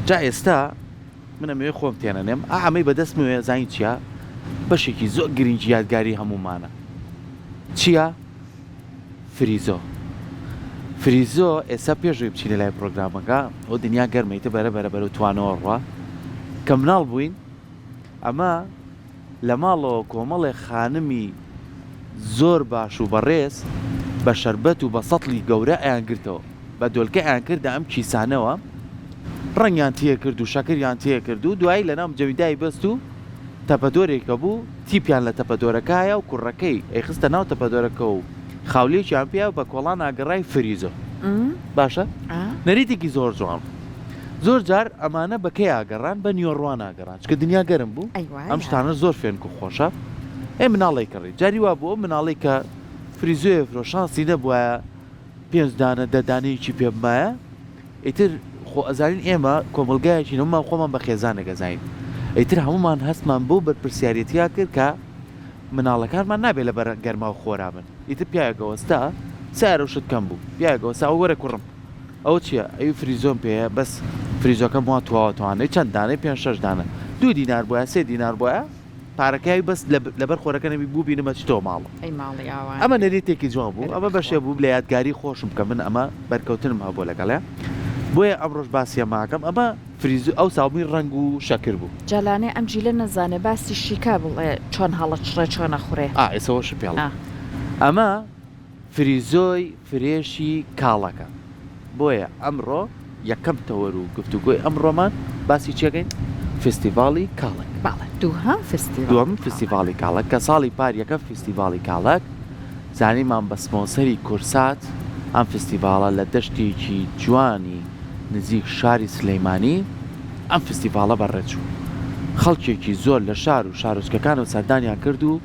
جا ئێستا منە مێ خۆم تێنە نێم ئەمەی بەدەستمەوێ زانی چییە بەشێکی زۆر گرنگی یادگاری هەمومانە چییە؟ فریزۆ ئێستا پێشوی بچینە لای پرۆگرامەکە ئەو دنیا گەرمەیتە بەرە توانەوە ڕوا کە مناڵ بووین ئەمە لە ماڵەوە کۆمەڵێ خانمی زۆر باش و بەڕێز بە شەربەت و بە سەتڵی گەورە ئەیان گرتەوە بە دۆلکە ئەیان کردە ئەم کیسانەوە ڕەنگیان تێ کرد و شەکریان تێ کرد و دوایی لە ناو جەویدای بەست و تەپەدۆرێکە بوو تیپیان لە تەپەدۆرەکایە و کوڕەکەی ئەیخستە ناو تەپەدۆرەکە و خاولێکیان پێ بە کۆڵان ئاگەڕای فریزۆ باشە نەریتێکی زۆر جوان زۆر جار ئەمانە بەکەی ئاگەڕان بە نیۆڕوان ئاگەڕان چکە دنیا گەرم بوو ئەم شتانە زۆر فێنک و خۆشە ئێ مناڵی کڕی جاری وا بووە مناڵی کە فریزۆیە فرۆشانسی نەبووە 5 دانە 10 دانەیەکی پێ بمایە ئیتر خۆ ئەزانین ئێمە کۆمەلگایەکی نەمان خۆمان بە خێزانە گەزین ئیتر هەمومان هەستمان بوو بەرپرسیارەتیا کرد کە مناڵەکانمان نابێت لە بەر گەرما و خۆرا بن ئیتر پیاگەوەستا سارە شت کەم بوو پیاگەوەستا ئەو وەرە کوڕم ئەو چییە ئەوی فریزۆم پێەیە بەس فریزۆکەم وا تواوەتوانێت چەند دانەی 5-6 دانە 2 دینار بووە 3 دینار بووە پارەکەی بەس لەبەر خۆرەکە نەبی بوو بینمە چ تۆ ماڵە ئەمە نەریتێکی جوان بوو ئەمە بەشێ بوو لە یادگاری خۆشم کە من ئەمە بەرکەوتنم هەبوو لەگەڵێ بۆیە ئەمڕۆژ باسیە ماکەم ئەمە فریزۆ ئەو ساڵمی ڕنگ و شەکر بوو جالانێ ئەم جیلە نەزانێ باسی شیکا بڵێ چۆن هەڵە چڕێ چۆنە خوڕێ ئێسەوەش پێڵ ئەمە فریزۆی فرێشی کاڵەکە بۆیە ئەمڕۆ یەکەم تەوەر و گفتوگۆی ئەمڕۆمان باسی چێگەین فستیڤاڵی کاڵک دووەم فستیڤاڵی کاڵک کە ساڵی پار یەکە فستیڤاڵی کاڵک زانیمان بە سپۆنسەری کورسات ئەم فستیڤاڵە لە دەشتێکی جوانی نزیک شاری سلەیمانی ئەم فستیڤاڵە بەڕێچوو خەڵکێکی زۆر لە شار و شارۆچکەکان و سەردانیان کرد و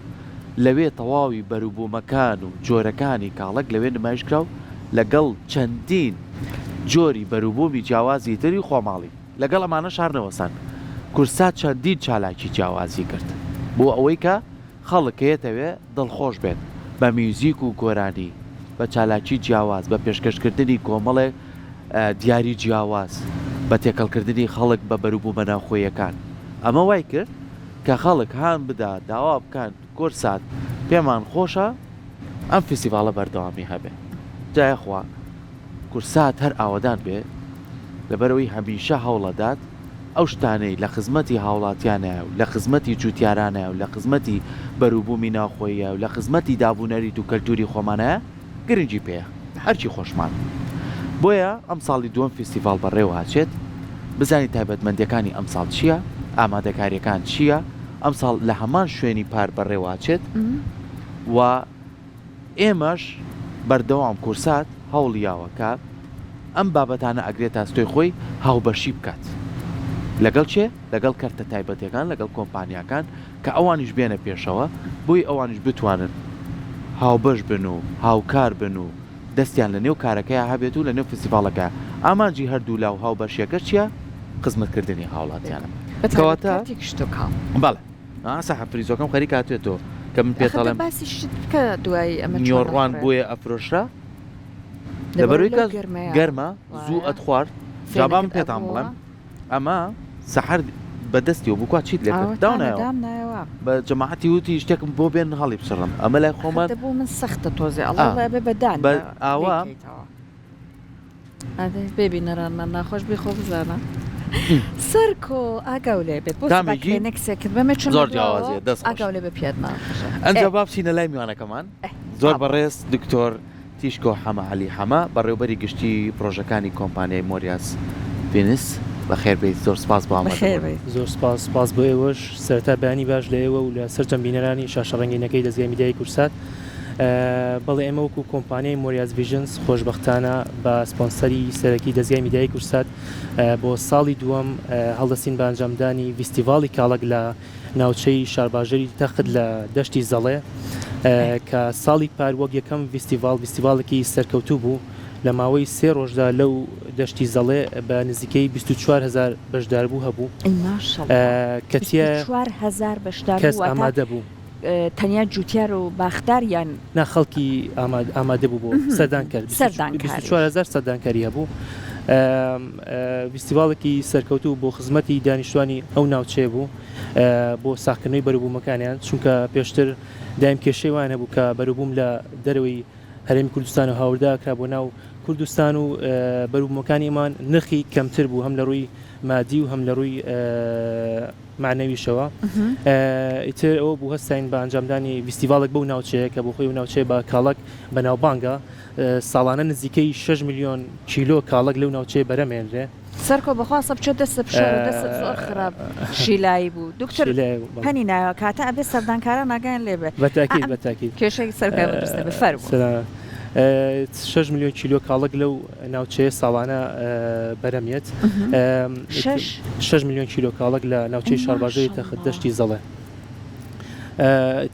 لەوێ تەواوی بەروبوومەکان و جۆرەکانی کاڵک لەوێ نمایشکرا و لەگەڵ چەندین جۆری بەروبوومی جیاوازی تری خۆماڵی لەگەڵ ئەمانە شارنەوەسان کورسات چەندین چالاکی جیاوازی کرد بۆ ئەوەی کە خەڵکەیەتەوێ دڵخۆش بێت بە میوزیک و گۆرانی بە چالاکی جیاواز بە پێشکەشکردنی کۆمەڵێک دیاری جیاواز بە تێکەڵکردنی خەڵک بە بەروبوومە ناوخۆیەکان ئەمە وای کرد کە خەڵک هان بدا داوا بکەن کورسات پێمان خۆشە ئەم فستیڤاڵە بەردەوامی هەبێ جایەخوا کورسات هەر ئاوادان بێ لەبەرەوەی هەمیشە هەوڵەدات ئەو شتانەی لە خزمەتی هاوڵاتیانە و لە خزمەتی جوتیارانە و لە خزمەتی بەروبوومی ناوخۆیە و لە خزمەتی دابوونەریت و کەلتوری خۆمانەیە گرنگی پێە هەرچی خۆشمان بۆیە ئەم ساڵی دووەم فستیڤاڵ بەڕێوە هاچێت بزانی تایبەتمەندیەکانی ئەم ساڵ چییە ئامادەکاریەکان چییە ئەم ساڵ لە هەمان شوێنی پار بەڕێوە هاچێت و ئێمەش بەردەوام کورسات هەوڵیاوەکە ئەم بابەتانە ئەگرێت ئاستۆی خۆی هاوبەشی بکات لەگەڵ چێ لەگەڵ کەرتە تایبەتەکان لەگەڵ کۆمپانیاکان کە ئەوانیش بێنە پێشەوە بۆی ئەوانیش بتوانن هاوبەش بن و هاوکار بن و دەستیان لە نێو کارەکەی هەبێت و لە نێو فستیڤاڵەکە ئامانجی هەردوو لاو هاوبەشیەکە چییە خزمەتکردنی هاوڵاتیانە کەواتە بەڵێ ئاسا فریزۆکەم خەریک هاتوێتەوە کە من پێتەڵێم نیۆڕوان بۆیە ئەفرۆشرا لەبەرەوەی کە گەرمە زوو ئەتخوارد جابام پێتان بڵێم ئەمە سەحەر بەدەستیەوە بکووا چیت لێکرد داونایەوە بە جەماعەتی وتی شتێکم بۆ بێن هەڵی بسڕم ئەمە لای خۆمان بوو من سەختە تۆزێ ئەڵێ بەدان ئاوا ببینەرانمان ناخۆش بێ خۆ بزانە سەرکۆ ئاگاو لێ بێت بۆ نەکسێکرد بەمە چۆن زۆر جیاوازیە دەست ئاگاو لێ بە پێدنا ئەنجا با بچینە لای میوانەکەمان زۆر بەڕێز دکتۆر تیشکۆ حەمە عەلی حەمە بەڕێوەبەری گشتی پرۆژەکانی کۆمپانیای مۆریاس بینس بەخێر بێت زۆر سپاس بۆ زۆر سپاس بۆ ئێوەش سەرتا بەیانی باش لە ئێوە و لە سەرچەند بینەرانی شاشەڕەنگینەکەی دەزگای میدیای کورسات بەڵێ ئێمە وەکو کۆمپانیای مۆریاس ڤیژنس خۆشبەختانە بە سپۆنسەری سەرەکی دەزگای میدیای کورسات بۆ ساڵی دووەم هەڵدەستین بە ئەنجامدانی فستیڤاڵی کاڵک لە ناوچەی شارباژەری تەخت لە دەشتی زەڵێ کە ساڵی پار وەک یەکەم فستیڤاڵێکی سەرکەوتوو بوو لە ماوەی 3 ڕۆژدا لەو دەشتی زەڵێ بە نزیکەی 24,000 بەشداربوو هەبوو کەتیە کەس ئامادە بوو تەنیا جوتیار و باخدار یان نا خەڵکی ئامادە بوو بۆ سەردان کرد 24,000 سەردانکاری هەبوو فیستیڤالێکی سەرکەوتوو بۆ خزمەتی دانیشتوانی ئەو ناوچێ بوو بۆ ساختکردنەوەی بەروبوومەکانیان چونکە پێشتر دایم کێشەیوان هەبوو کە بەروبووم لە دەرەوەی هەرێمی کوردستان و هاورداکرا بۆ ناو کوردستان و بەروبوومەکانیمان نرخی کەمتر بوو هەم لە ڕووی مادی و هەم لە ڕووی معنەویشەوە ئیتر ئەوە بوو هەستین بە ئەنجامدانی فیستیڤالێک بەو ناوچەیە کە بۆ خۆی و ناوچەیە بە کاڵک بەناوبانگە ساڵانە نزیکەی 6 میلیۆن کیلۆ کاڵک لەو ناوچەیە بەرەمێنرێ سەرکۆ بەخواستە بچێت دەستە بشار و دەستە زۆر خراپ شیلایی بوو دکتۆر هەنی نایە کاتە ئەبێ سەردانکارە ناگەیان لێبێ بەتاکید بەتاکید کێشەی سەرکار بەدەستە بفەر 6 میلیۆن کیلۆ کاڵک لەو ناوچەیە ساڵانە بەرەمێت 6 میلیۆن کیلۆ کاڵک لە ناوچەی شارباژەی تەخت دەشتی زەڵێ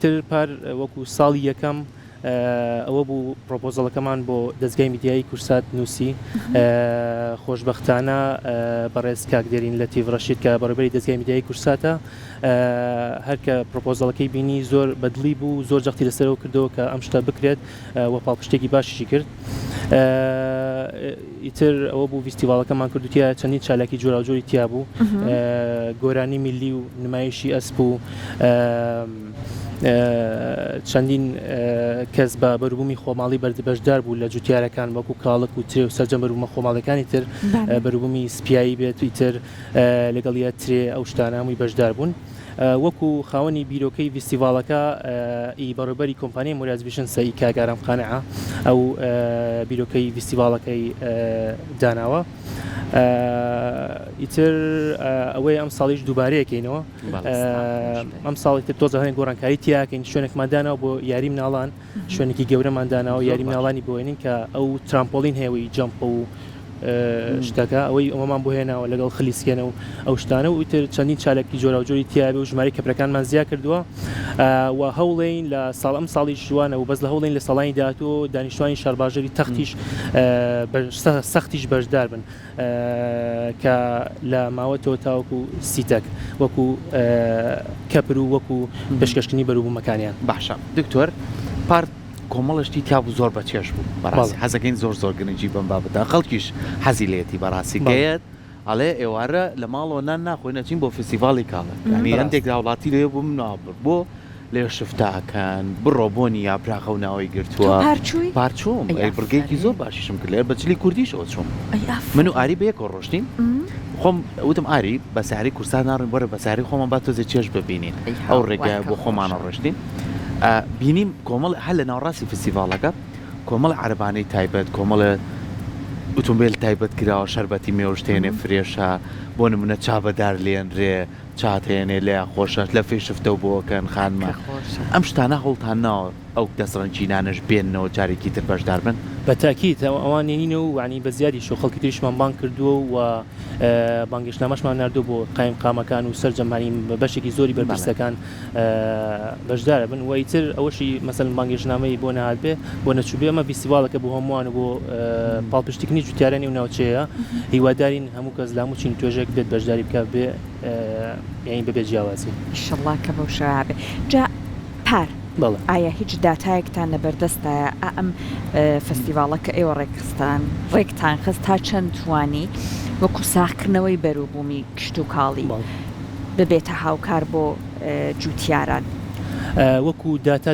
تر پار وەکو ساڵی یەکەم ئەوە بوو پرۆپۆزەڵەکەمان بۆ دەستگای میدیایی کورسات نووسی خۆشبەختانە بەڕێز کاکدێرین لە تیڤڕەشید کە بەڕێبەری دەستگای میدیایی کورساتە هەرکە پرۆپۆزەڵەکەی بینی زۆر بەدڵی بوو زۆر جەختی لەسەرەوە کردەوە کە ئەم شتە بکرێت وە پاڵپشتێکی باشیشی کرد ئیتر ئەوە بوو فیستیڤالەکەمان کردوتیە چەندین چالاکی جۆراوجۆری تیا بوو گۆرانی میلی و نمایشی ئەسپ و چەندین کەس بە بەروبوومی خۆماڵی بەردەبەشدار بوو لە جوتیارەکان وەکو کاڵک و ترێ و سەرجەم بەروبوومە خۆماڵەکانی تر بەروبوومی سپیایی بێت و ئیتر لەگەڵیە ترێ ئەو شتانە هەمووی بەشدار بوون وەکو خاوەنی بیرۆکەی فیستیڤالەکە ئی بەڕێبەری کۆمپانیای موریاز ڤیژنس ئی کاگارام قانعە ئەو بیرۆکەی فیستیڤالەکەی داناوە ئیتر ئەوەی ئەم ساڵیش دووبارەیەکەینەوە ئەم ساڵی تر تۆزە هەنێک گۆڕانکاری تیاکەین شوێنێکماندانەوە بۆ یاری مناڵان شوێنێکی گەورەماندانەوە یاری مناڵانی بۆێنین کە ئەو ترامپۆلین هێوی جەمپ و شتەکە ئەوەی ئەوەمان بۆ هێناوە لەگەڵ خلیسکێنە و ئەو شتانە و ئیتر چەندین چالێکی جۆراوجۆری تیاابێ و ژماری کەپرەکانمان زیاد کردووە و هەوڵین لە ساڵ ئەم ساڵی شوانە و بەس لە هەوڵین لە ساڵانی داهاتوە دانیشتوانی شارباژەری تەختیش سەختیش بەشدار بن کە لە ماوەتەوە تاوەکو سیتەک وەکو کەپر و وەکو پێشکەشتنی بەروبوومەکانیان باشە دکتۆر پارت کۆمەڵشتی تیاب زۆر بە چێش بوو بەڕاستی حەزەکەین زۆر گرنگی بم بابەتە خەڵکیش حەزی لێتی بەڕاستی گەیت ئەڵێ ئێوارە لە ماڵەوە نان ناخۆی نەچین بۆ فستیڤاڵی کاڵک ینی هەندێک هاوڵاتی لێ بووم نابڕ بۆ لێ شفتاکەن بڕۆ بۆنی یاپراخە و ناوەی گرتووە پارچووم بڕگەیەکی زۆر باشیشم کرد لێر بەجلی کوردیش ئۆچوم من و ئاری بەیەکۆ ڕۆشتین خۆم وتم ئاری بە ساری کورسان ناڕین وەرە بە ساری خۆمان با تۆزێ چێش ببینین ئەو ڕێگایە بۆ خۆمانە ڕۆشتین بینیم کۆمەڵ هەر لە ناوڕاستی فستیڤالەکە کۆمەڵ عەربانەی تایبەت کۆمەڵە ئۆتۆمبیل تایبەت کراوە شەربەتی مێوشتێنێ فرێشە بۆ نمونە چاوەدار لێنرێ چاتێنێ لێ خۆشە لە فێشفتە و بۆکەن خانمە ئەم شتانە هەوڵتان ناوە ئەو دەسڕەنجینانش بێننەوە جارێکی تر بەشدار بن بەتاکید ئەوانێنینە و وانی بە زیادی شو خەڵکی تریشمان بانگ کردووە و بانگشتنامەشمان نردووە بۆ قایم قامەکان و سەرجەمانی بەشێکی زۆری بەرپرسەکان بەشدارە بن و ئیتر ئەوەشی مەسەڵەن بانگشتنامەی بۆ نەهات بێ بۆ نەچوو بێ ئەمە فیستیڤالەکە بۆ هەمووان و بۆ پاڵپشتیکردنی جوتیارانی و ناوچەیە هیوادارین هەموو کەس لە هەموو چین توێژێک بێت بەشداری بکات بێ یعنی بەبێ جیاوازی ئینشەڵڵا کە بەو شەوە بێ جا پار ئایا هیچ داتایەکتان لەبەردەستایە ئەم فستیڤالەکە ئێوە ڕێکتان خست تا چەند توانی وەکو ساختکردنەوەی بەروبوومی کشت و کاڵی ببێتە هاوکار بۆ جوتیاران وەکو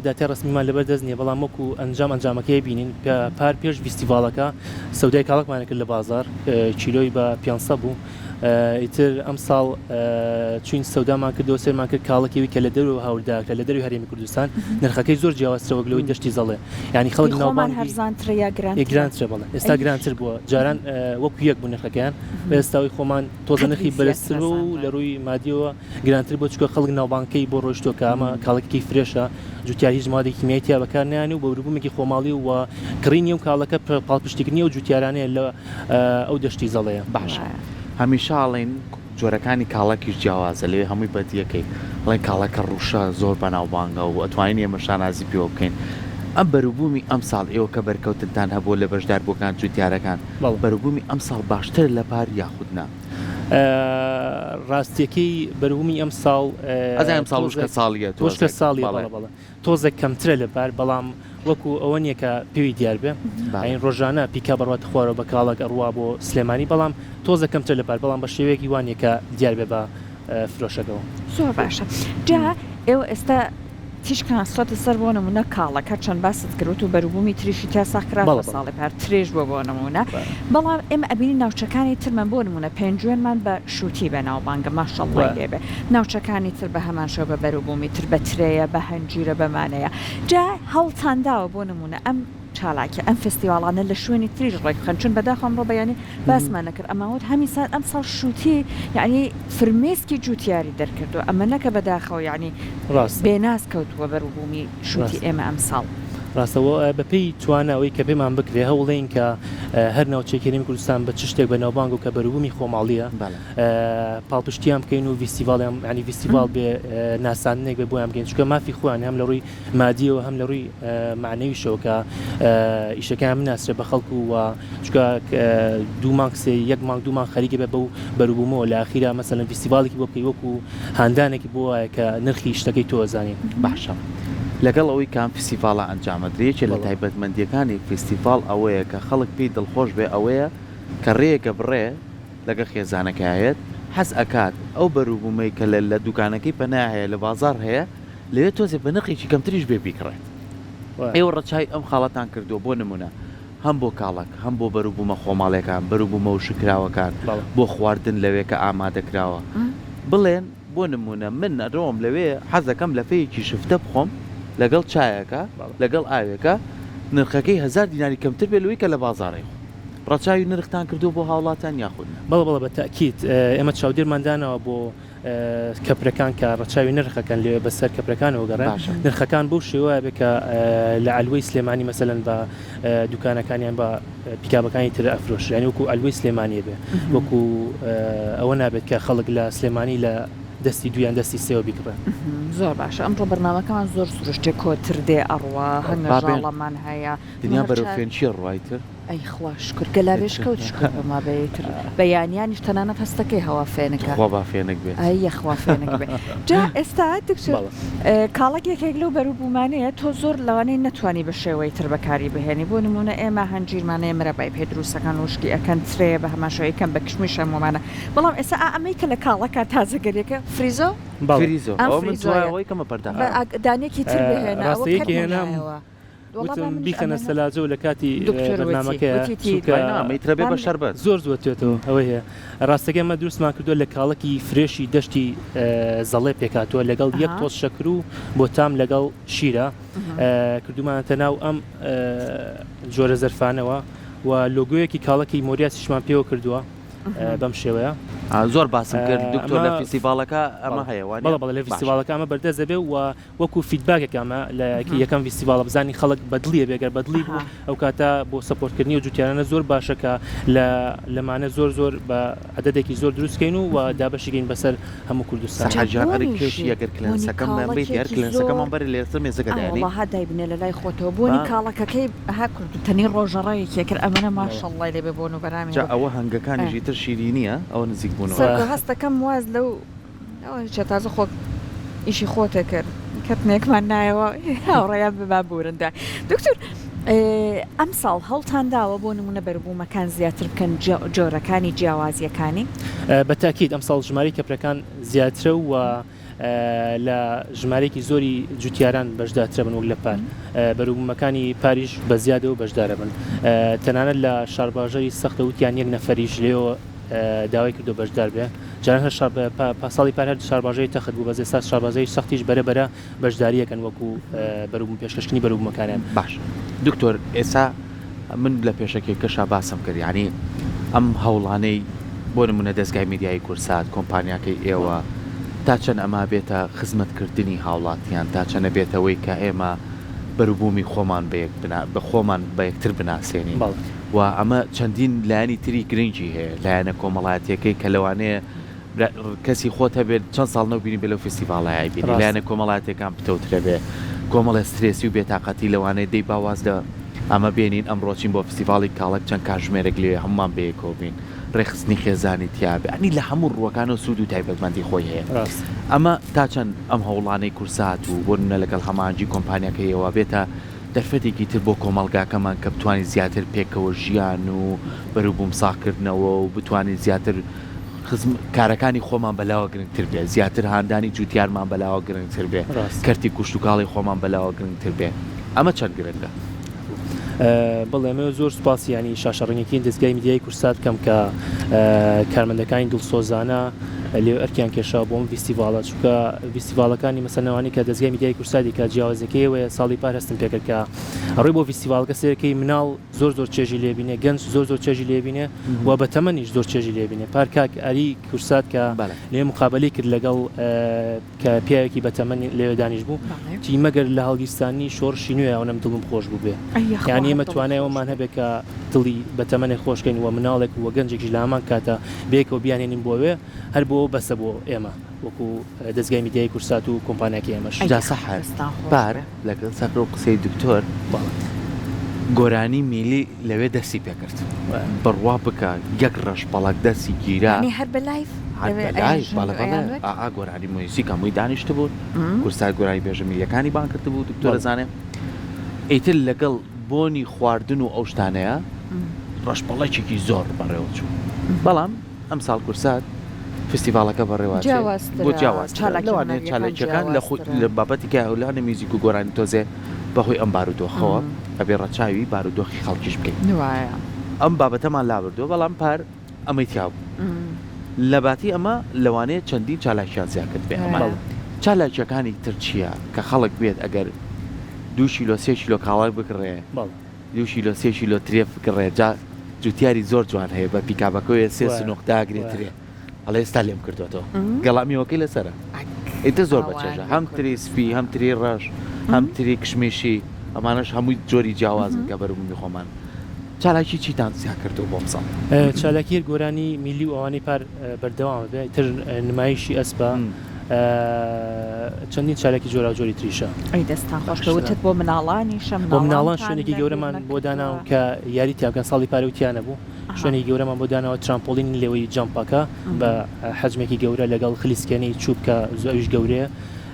داتا ڕسمیمان لەبەردەست نییە بەڵام وەکو ئەنجامەکەی بینین کە پار پێش فستیڤالەکە سەودای کاڵکمانە کرد لە بازار چیلۆی بە 500 بوو ئیتر ئەم ساڵ چوین سەودامان کردەوە سێرمان کرد کاڵکێوی کە لە دەرەوە هاورداکە لە دەروی هەرێمی کوردستان نرخەکەی زۆر جیاوازترەوە گلەوەی دەشتی زەڵێ ینی خەڵک ناوبانگ گرانترە بەڵێ ئێستا گرانتر بووە جاران وەکو یەک بوو نرخەکەیان ئێستاوی خۆمان تۆزە نرخی بەرزتر و لە ڕووی مادیەوە گرانتر بۆ چکە خەڵک ناوبانگەکەی بۆ ڕۆیشتووە کە ئەمە کاڵکێکی فرێشە جوتیار هیچ مادێکی کیمیایی بەکار نایانی و بە بەروبوومێکی خۆماڵی و کڕینی و کاڵەکە پاڵپشتیکردنی و جوتیارانەیە لە ئەو دەشتی زەڵەیە باشە هەمیشاڵین جۆرەکانی کاڵەکیش جیاوازە لێ هەمووی بەدیەکەی بڵێن کاڵەکە ڕوشە زۆر بەناوبانگە و ئەتوانین ئێمەشان ئازی پێوە بکەین ئەم بەروبوومی ئەم ساڵ ئێوە کە بەرکەوتنتان هەبوو لە بەشدار بۆکان جوتیارەکان بەروبوومی ئەم ساڵ باشتر لە پار یاخودنا ڕاستیەکەی بەرهومی ئەم ساڵ ئەزانم ساڵ وشکە ساڵیە تۆشکە ساڵی بەڵە تۆزە کەمترە لەبار بەڵام وەکو ئەوە نییە کە پێوی دیار بێ ئەین ڕۆژانە پیکا بەڕات خوارەوە بە کاڵک ئەڕوا بۆ سلێمانی بەڵام تۆزە کەمتر لەبار بەڵام بە شێوەیەکی وانە کە دیار بێ بە فرۆشەکەەوە زۆر باشە جا ئێوە ئێستا تیشکان سۆتە سەر بۆ نمونە کاڵەکە چەند باست کرد و بەروبوومی تریشی تا ساخرا ساڵی پار ترێژ بۆ نمونە بەڵام ئێمە ئەبینی ناوچەکانی ترمە بۆ نمونە پێنجوێنمان بە شووتی بە ناوبانگە ماشەڵڵای لێبێ ناوچەکانی تر بە هەمانشەوە بە بەروبوومی تر بە ترەیە بە هەنجیرە بەمانەیە جا هەڵتانداوە بۆ نمونە ئەم چالاکە ئەم فستیواڵانە لە شوێنی تریژ ڕێکخەن چون بەداخەم ڕۆ بەیانی باسمان نەکرد ئەماوت هەمی سات ئەم ساڵ شووتی یعنی فرمێسکی جوتیاری دەرکردو ئەمە نەکە بەداخەوە یعنی بێناس کەوتووە بەروبوومی شووتی ئێمە ئەم ساڵ ڕاستەوە بەپێی توانەوەی کە پێمان بکرێ هەوڵین کە هەر ناوچێکێنی کوردستان بە چ شتێک بە ناوبانگ و کە بەروبوومی خۆماڵیە پاڵپشتیان بکەین و ویستیڤاڵیان ینی ویستیڤاڵ بێ ناساندنێک بێ بۆیان بگەین چکە مافی خۆیان هەم لە ڕووی مادیەوە هەم لە ڕووی معنەویشەوە کە ئیشەکان بناسرێ بە خەڵکو و چکە دوو مانگ سێ یەک مانگ دوو مانگ خەریکە بێ بەو بەروبوومەوە لە ئاخیرا مەسەلەن فیستیڤاڵێکی بۆ بکەی وەکو هاندانێکی بۆ وایە کە نرخی شتەکەی تۆ ئەزانین باشە لەگەڵ ئەوەی کام فستیڤاڵە ئەنجامەدرێکی لە تایبەتمەندیەکانی فستیڤاڵ ئەوەیە کە خەڵک پێی دڵخۆش بێ ئەوەیە کە ڕێیەکە بڕێ لەگە خێزانەکەیەت حەز ئەکات ئەو بەروبوومەی کە لە دوکانەکەی پەنا هەیە لە بازار هەیە لەوێت تۆزێ بە نرخێکی کەمتریش بێ بیکڕێت ئێوە ڕەچای ئەم خاڵەتان کردو بۆ نمونە هەم بۆ کاڵک هەم بۆ بەروبوومە خۆماڵەکان بەروبوومە و شکراوەکان بۆ خواردن لەوێ کە ئامادەکراوە بڵێن بۆ نمونە من ئەڕۆم لەوێ حەزەکەم لە فەیەکی شفتە بخۆم لەگەڵ چایەکە لەگەڵ ئاوێکە نرخەکەی 1000 دیناری کەمتر بێ لەوەی کە لە بازاڕی ڕەچاوی نرختان کردو بۆ هاوڵاتان یاخودن بەڵە بە تاکیت ئێمە چاودێرماندانەوە بۆ کەپرەکان کە ڕەچاوی نرخەکان لێ بەسەر کەپرەکانەوە گەڕێن نرخەکان بۆ شێوەیە بێ کە لە ئەلوەی سلێمانی مەسەلەن بە دوکانەکانیان بە پیکابەکانی تر ئەفرۆش ینی وەکو ئەلوەی سلێمانی بێ وەکو ئەوە نابێت کە خەڵک لە سلێمانی لە دەستی دویان دەستی سێوە بیکڕێ زۆر باشە ئەمڕۆ بەرنامەکەمان زۆر سروشتێک کۆتر دێ ئەڕوا هەنگەژاڵەمان هەیە دنیا بەرەفێنچی ڕایتر ئەی خواش کرد گەلاوێش کەوت ما بێتر بەیانیانیش تەنانەت هەستەکەی هەوا فێنەکە خوا با فێنک بێ ئەی یەخوا فێنک بێ جا ئێستا دکتۆر کاڵک یەکێک لەو بەروبوومانەیە تۆ زۆر لەوانەیە نەتوانی بە شێوەی تر بەکاری بهێنی بۆ نمونە ئێمە هەنجیرمانەیە مرەبای پێ دروستەکان وشکی ئەکەن ترێ بە هەماشەوەی کەم بە کشمی شەمۆمانە بەڵام ئێستا ئەمەی کە لە کاڵەکە تازەگەریەکە فریزۆ فریزۆ ئەوەی کەمە پەردە دانێکی تر بهێنەوە وتم بیخەنە سەلاجە و لە کاتی بەرنامەکەیترەبێ بە شەربەت زۆر زوەتێتەوە ئەوەی هەیە ڕاستەکە مە دروستمان کردووە لە کاڵکی فرێشی دەشتی زەڵێ پێکاتوە لەگەڵ یەک تۆز شەکر و بۆ تام لەگەڵ شیرە کردومانەتە ناو ئەم جۆرە زەرفانەوە و لۆگۆیەکی کاڵکی مۆریاسیشمان پێوە کردووە بەم شێوەیە زۆر باسم کرد دکتۆر لە فستیڤاڵەکە ئەمە هەیەوان بەڵە لە فستیڤاڵەکە ئەمە بەردەست دەبێ و وەکو فیدباکێک ئەمە لە یەکەم فستیڤاڵە بزانی خەڵک بەدڵیە بێگەر بەدڵی بوو ئەو کاتە بۆ سەپۆرتکردنی و جوتیانە زۆر باشەکە لەمانە زۆر بە عەدەدێکی زۆر دروستکەین و دابەشیگەین بەسەر هەموو کوردستان کێشی ئەگەر کلێنسەکەم بیت یار کلێنسەکەمان بەر لێرسە مێزەکە دانی هەدای بنێ لە لای خۆتەوە بۆنی کاڵەکەکەی ها کوردتەنی ڕۆژەڕایەکی کرد ئەمەە ماشەڵڵای لێ بێ بۆن و بەرامی ئەوە هەنگەکانیژی تر شیرینیە ئەوە نزیک بوونەوە هەستەکەم واز لەو چە تازە خۆ ئیشی خۆتە کرد کەتنێکمان نایەوە هاوڕێیان ببابورندا دکتۆر ئەم ساڵ هەڵتان داوە بۆ نمونە بەروبوومەکان زیاتر بکەن جۆرەکانی جیاوازیەکانی بە تاکید ئەم ساڵ ژماری کەپرەکان زیاترە و لە ژمارێکی زۆری جوتیاران بەشدارترە بن وەک لە پار بەروبوومەکانی پاریش بە زیادە و بەشدارە بن تەنانەت لە شارباژەری سەختە وتیان یەک نەفەریش لێەوە داوای کردو بەشدار بێ جاران ساڵی پار هەر شارباژەی تەخت بوو بەزێ سا شاربازەی سەختیش بەرەبەرە بەشداریەکەن وەکو بەروبووم پێشکەشتنی بەروبوومەکانیان باش دکتۆر ئێستا من لە پێشەکەی کەشا باسم کرد ینی ئەم هەوڵانەی بۆ نمونە دەستگای میدیای کورسات کۆمپانیاکەی ئێوە تا چەند ئەما بێتە خزمەتکردنی هاوڵاتیان تا چەنە بێتەوەی کە ئێمە بەروبوومی خۆمان بە خۆمان بە یەکتر بناسێنین و ئەمە چەندین لایەنی تری گرنگی هەیە لایەنە کۆمەڵایەتیەکەی کە لەوانەیە کەسی خۆت هەبێت چەند ساڵ نەبینی بێ لەو فستیڤاڵای بینی لایەنە کۆمەڵایەتەکان پتەوترە بێ کۆمەڵە سترێسی و بێتاقەتی لەوانەیە دەی باواز لە ئەمە بێنین ئەمڕۆچین بۆ فستیڤاڵی کاڵک چەند کاتژمێرێک لێ هەمومان بەیەکەوە بین ڕێخستنی خێزانی تیاابێ ئەنی لە هەموو ڕووەکان و سوود و تایبەتمەندی خۆی هەیە ئەمە تا چەند ئەم هەوڵانەی کورسات و بۆنە لەگەڵ هەمانجی کۆمپانیەکەیەوە بێتە دەرفەتێکی تر بۆ کۆمەلگاکەمان کە بتوانین زیاتر پێکەوە ژیان و بەروبووم ساکردنەوە و بتوانین زیاتر کارەکانی خۆمان بەلاوە گرنگتر بێ زیاتر هاندانی جوتیارمان بەلاوە گرنگتر بێ کەرتی کوشت و کاڵی خۆمان بەلاوە گرنگتر بێ ئەمە چەند گرنگە بەڵێ ئەمە زۆر سوپاسیانی شاشەڕنگێکی دەستگای میدیای کورسات کەم کە کارمەندەکانی دڵسۆزانە لێ ئەرکیان کێشا بۆم فیستیڤالە چونکە فیستیڤالەکانی مەسەنەوانی کە دەستگای میدیای کورساتی کە جیاوازەکەیەوەیە ساڵی پار هەستم پێکرد کە ڕێی بۆ فیستیڤالەکە سێرەکەی مناڵ زۆر چێژی لێبینێ گەنج زۆر چێژی لێبینێ و بە تەمەنیش زۆر چێژی لێبینێ پار کاک ئەری کورسات کە لێ مقابلەی کرد لەگەڵ کە پیاوێکی بە تەمەنی لێوێ دانیش بوو تی مەگەر لە هەڵگیرستانی شۆڕشی نوێ ئەوەم دڵم خۆش بوو بێ یعنی ئێمە توانایەوەمان هەبێت کە دڵی بە تەمەنی خۆشکەین وە مناڵێک وە گەنجێکی لە هەمان کاتە بێکەوە بیانێنین بۆوێ هەر بۆ بەسە بۆ ئێمە وەکو دەستگای میدیای کورسات و کۆمپانیاکی ئێمەش بار لەگەڵ سەر و قسەی دکتۆر گۆرانی میلی لەوێ دەستی پێکرد بڕوا بکە یەک ڕەش بەڵک دەستی گیرا هەر بە لایف گۆرانی مویسی کەمووی دانیشت بوو کورسات گۆرانی بێژەمیلەکانی بان کرد بوو دکتۆرە زانێ ئیتر لەگەڵ بۆنی خواردن و ئەو شتانەیە ڕەشبەڵێکێکی زۆر بەڕێوە چوو بەڵام ئەم ساڵ کورسات فستیڤالەکە بەڕێوە بۆ جیاواز لەوانێت چالێکیەکان لە بابەتێکە هەولانە میوزیک و گۆرانی تۆزێ بەهۆی ئەم بارودۆخەوە ئەبێ ڕەچاوی بارودۆخی خەڵکیش بکەین ئەم بابەتەمان لابردووە بەڵام پار ئەمەی تیابوو لە باتی ئەمە لەوانەیە چەندین چالاکیان زیاد کرد بێ ئەمە چالاکیەکانی تر چییە کە خەڵک بێت ئەگەر 2 کیلۆ 3 کیلۆ کاڵک بکڕێ 2 کیلۆ 3 کیلۆ ترێف بکڕێ جا جوتیاری زۆر جوان هەیە بە پیکابەکەوێ 3 سنوقداگرێترێ هەڵێ ئێستا لێم کردوێتەوە گەڵامیەوەکەی لەسەرە ئیتە زۆر بەچێژە هەم تری سپی هەم تری ڕەش هەم تری کشمێشی ئەمانەش هەمووی جۆری جیاوازن کە بەروبوومی خۆمان چالاکی چیتان زیاد کردو بۆم ساڵ چالاکی گۆرانی میلی و ئەوانەی پار بەردەوام بێ تر نمایشی ئەسپە چەندین چالاکی جۆرا جۆری تریشە ئەی دەستان خۆشکەوتت بۆ مناڵانیشە بۆ مناڵان شوێنێکی گەورەمان بۆ داناو کە یاری تیاکەن ساڵی پارەوتیانە بوو شوێنی گەورەمان بۆ داناوە ترامپۆلین لێوەی جەمپەکە بە حەجمێکی گەورە لەگەڵ خلیسکێنەی چوب کە زۆویش گەورەیە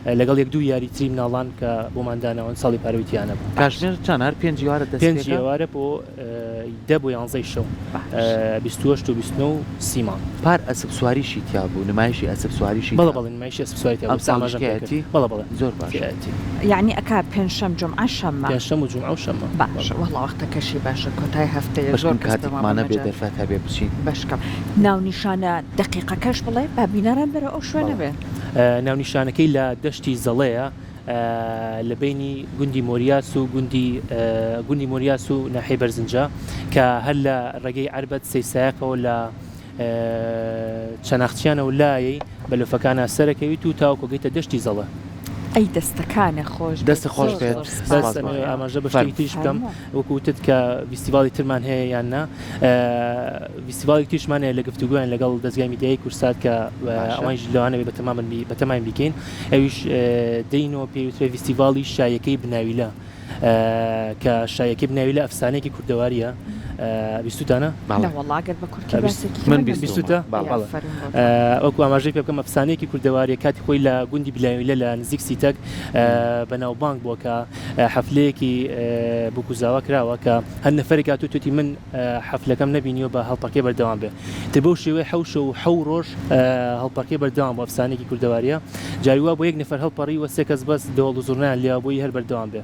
لەگەڵ 1-2 یاری تری مناڵان کە بۆماندانەوە ساڵی پارەوتیانە بوو کاشمێر چەند هەر 5 ئێوارە 5 ئێوارە بۆ 10 بۆ 11 شەو 28 و 29 سیمان پار ئەسب سواریشی تیا بوو نمایشی ئەسب سواریشی بەڵێ نمایشی ئەسب سواری ئەم ساڵژەکەیەتی بەڵێ زۆر باشە یعنی ئەکا پێنجشەم جومعە شەممە پێنجشەم و جومعە و شەممە باش وەڵا وەختەکەشی باشە کۆتای هەفتەیە زۆر کاتێکمانە بێ دەرفەت هەبێ بچین باشکەم ناونیشانە دقیقەکەش بڵێ با بینەران بەرە ئەو شوێنە بێ ناونیشانەکەی لە دەشتی زەڵەیە لە بینی گوندی مۆریاس و گوندی مۆریاس و ناحیەی بەرزنجە کە هەر لە ڕێگەی عەربەت سەیسایەکەوە لە چەناخچیانە و لایەی بەلوفەکانە سەرەکەویت و تاوەکو گەیتە دەشتی زەڵە ئەی دەستەکانە خۆش دەستە خۆش بێت ئاماژە بەشتێکی تیش بکەم وەکوتت کە فیستیڤاڵی ترمان هەیە یان نا فیستیڤاڵی تیشمان هەیە لە گفتوگویان لەگەڵ دەستگای میدیای کورسات کە ئەوانش لەوانەوێت بەتەمان بکەین ئەویش دەینەوە پێوترێ فیستیڤاڵی شایەکەی بناویلە کە شایەکەی بناویلە ئەفسانەیەکی کوردەواریە بیستوتانە من بیستوتە ئەوکو ئاماژەی پێ بکەم ئەفسانەیەکی کوردەواریە کاتی خۆی لە گوندی بلایویلە لە نزیک سیتەک بەناوبانگ بووە کە حەفلەیەکی بکوزاوە کراوە کە هەر نەفەرێک هاتوو توتی من حەفلەکەم نەبینیوە بە هەڵپەکەی بەردەوام بێ تر بەو شێوەیە حەوشە و حەو ڕۆژ هەڵپەکەی بەردەوام بۆ ئەفسانەیەکی کوردەواریە جاریوا بۆ یەک نەفەر هەڵپەڕی وە 3 کەس بەس دەوڵ و زوڕنیان لێوە بۆی هەر بەردەوام بێ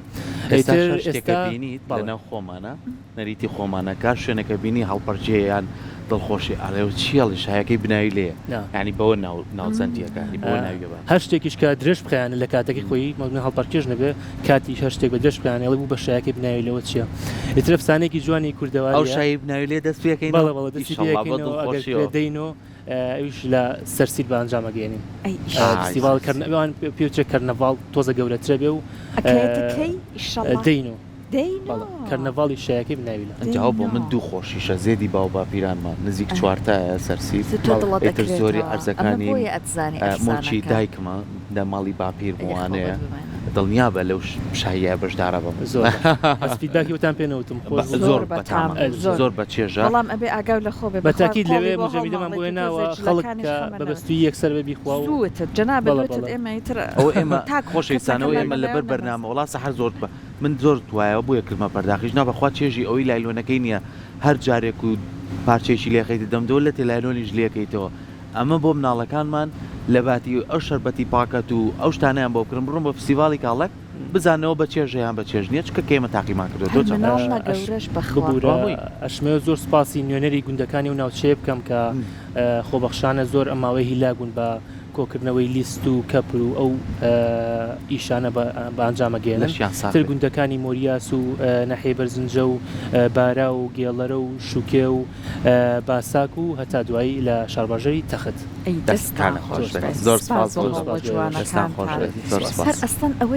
ئێستا بینیت لەناو خۆمانە نەریتی خۆمانە کار شوێنەکە بینی هەڵپەرجەیان دڵخۆشی ئالێ چیاڵی شایەکەی بناوی لێ ینی بەوە ناوزەندیەکانی بۆ ناویەوە هەر شتێکیش کە درێژ بخیانە لە کاتێکی خۆی مەگن هەڵپەرکێژ نەبێ کاتی هەر شتێک بە درێژ بخیانەوە بوو بە شایەکەی بناوی لەوە چییە ئیتر ئەفسانەیەکی جوانی کوردەواری ئەو شایی بناوی لێ دەست پێکەین بەڵێ دەینەوە ئەویش لە سەرسیت بە ئەنجامەگەێنین فستیڤاڵ کردنەوەیان پێوچێت کەرنەڤاڵ تۆزە گەورەترە بێ و دەینەوە کەرنەڤاڵی شایەکەی بناویلە ئەنجاو بۆ من دوو خۆشیشە زێدی باو باپیرانمان نزیک چوارتایە سەرسی ئێتر زۆری ئەرزەکانی مۆچی دایکمە لە ماڵی باپیر بوانەیە دڵنیابە لەو شایە بەشدارە بم زۆر ئەس فیدباکی وتان پێنەوتم زۆر بەتامە زۆر بە چێژە بەڵام ئەبێ ئاگاو لە خۆ بێ بەتاکید لەوێ مجەبیدەمان بۆ هێناوە خەڵک بەبەستوی یەکسەر بەبی خوا و زووتت جەناب ئێمە ئەو ئێمە خۆشەویستانەوە ئێمە لەبەر بەرنامە وڵا سەحر زۆر بە من زۆر توایەوە بۆ یەکردمە پەرداخیش نابەخوا چێژی ئەوەی لایلۆنەکەی نییە هەر جارێک و پارچێکی لێخیت دەمدەوە لە تێلایلۆنیش لێکەیتەوە ئەمە بۆ مناڵەکانمان لە باتی ئەو شەربەتی پاکەت و ئەو شتانیان بۆ بکڕم بڕم بۆ فستیڤاڵی کاڵک بزانەوە بە چێژەیان بە چێژ نییە چکە کێمە تاقیمان کردو گەورەش ئەشمێ زۆر سپاسی نوێنەری گوندەکانی و ناوچێ بکەم کە خۆبەخشانە زۆر ئەماوەی هیلاگون بە کۆکردنەوەی لیست و کەپر و ئەو ئیشانە بە ئەنجامەگەێنن تر گوندەکانی مۆریاس و نەحێ بەرزنجە و بارا و گێڵەرە و شوکێ و باساک و هەتا دوایی لە شارباژەری تەخت دەستان خۆش زۆر سپاس